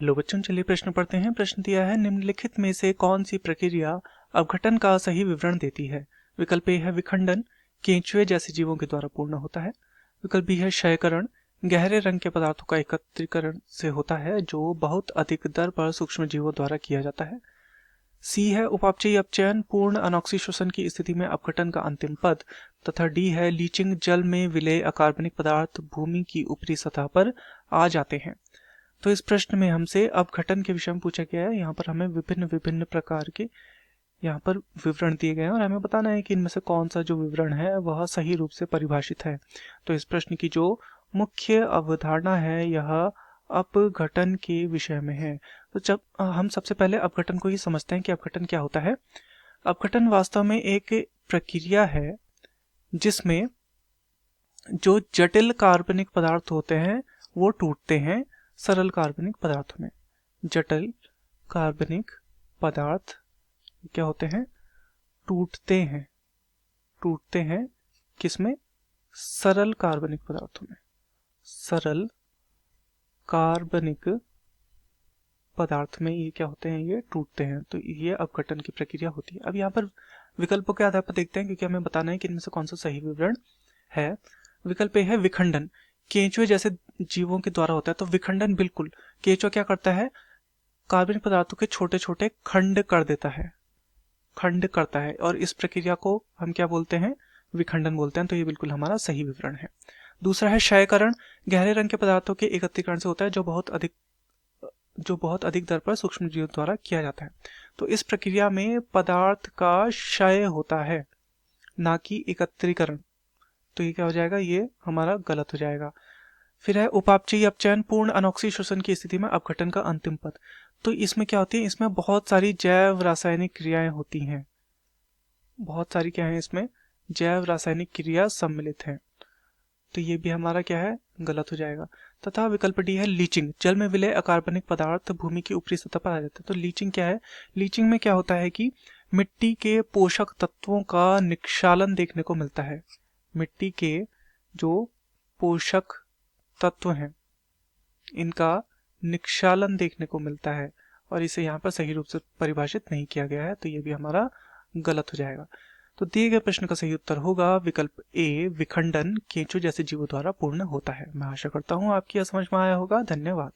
लो बच्चों, चलिए प्रश्न पढ़ते हैं। प्रश्न दिया है, निम्नलिखित में से कौन सी प्रक्रिया अपघटन का सही विवरण देती है? विकल्प ए है विखंडन, केंचुए जैसे जीवों के द्वारा पूर्ण होता है। विकल्प बी है क्षयकरण, गहरे रंग के पदार्थों का एकत्रीकरण से होता है जो बहुत अधिक दर पर सूक्ष्म जीवों द्वारा किया जाता है। सी है उपापचयी अपचयन, पूर्ण अनॉक्सी श्वसन की स्थिति में अपघटन का अंतिम पद। तथा डी है लीचिंग, जल में विलेय अकार्बनिक पदार्थ भूमि की ऊपरी सतह पर आ जाते हैं। तो इस प्रश्न में हमसे अपघटन के विषय में पूछा गया है। यहाँ पर हमें विभिन्न विभिन्न प्रकार के यहाँ पर विवरण दिए गए हैं और हमें बताना है कि इनमें से कौन सा जो विवरण है वह सही रूप से परिभाषित है। तो इस प्रश्न की जो मुख्य अवधारणा है यह अपघटन के विषय में है। तो जब हम सबसे पहले अपघटन को ही समझते हैं कि अपघटन क्या होता है। अपघटन वास्तव में एक प्रक्रिया है जिसमें जो जटिल कार्बनिक पदार्थ होते हैं वो टूटते हैं सरल कार्बनिक पदार्थों में। जटिल कार्बनिक पदार्थ क्या होते हैं? टूटते हैं किसमें? सरल कार्बनिक पदार्थों में। सरल कार्बनिक पदार्थ में ये क्या होते हैं? ये टूटते हैं। तो ये अपघटन की प्रक्रिया होती है। अब यहाँ पर विकल्पों के आधार पर देखते हैं क्योंकि हमें बताना है कि इनमें से कौन सा सही विवरण है। विकल्प ए है विखंडन, केंचुए जैसे जीवों के द्वारा होता है। तो विखंडन बिल्कुल, केंचुआ क्या करता है? कार्बनिक पदार्थों के छोटे छोटे खंड कर देता है, खंड करता है, और इस प्रक्रिया को हम क्या बोलते हैं? विखंडन बोलते हैं। तो ये बिल्कुल हमारा सही विवरण है। दूसरा है क्षयकरण, गहरे रंग के पदार्थों के एकत्रीकरण से होता है जो बहुत अधिक दर पर सूक्ष्म जीवों द्वारा किया जाता है। तो इस प्रक्रिया में पदार्थ का क्षय होता है, ना कि एकत्रीकरण। तो ये क्या हो जाएगा? ये हमारा गलत हो जाएगा। फिर है उपापचयी अपचयन, पूर्ण अनॉक्सी श्वसन की स्थिति में अपघटन का अंतिम पद। तो इसमें क्या होती है? इसमें बहुत सारी जैव रासायनिक क्रियाएं होती हैं। बहुत सारी क्या है? इसमें जैव रासायनिक क्रिया सम्मिलित है। तो ये भी हमारा क्या है? गलत हो जाएगा। तथा विकल्प डी है लीचिंग, जल में विलेय अकार्बनिक पदार्थ भूमि की ऊपरी सतह पर आ जाते हैं। तो लीचिंग क्या है? लीचिंग में क्या होता है कि मिट्टी के पोषक तत्वों का निक्षालन देखने को मिलता है। मिट्टी के जो पोषक तत्व हैं इनका निक्षालन देखने को मिलता है और इसे यहाँ पर सही रूप से परिभाषित नहीं किया गया है। तो ये भी हमारा गलत हो जाएगा। तो दिए गए प्रश्न का सही उत्तर होगा विकल्प ए, विखंडन केंचुए जैसे जीवों द्वारा पूर्ण होता है। मैं आशा करता हूँ आपकी यह समझ में आया होगा। धन्यवाद।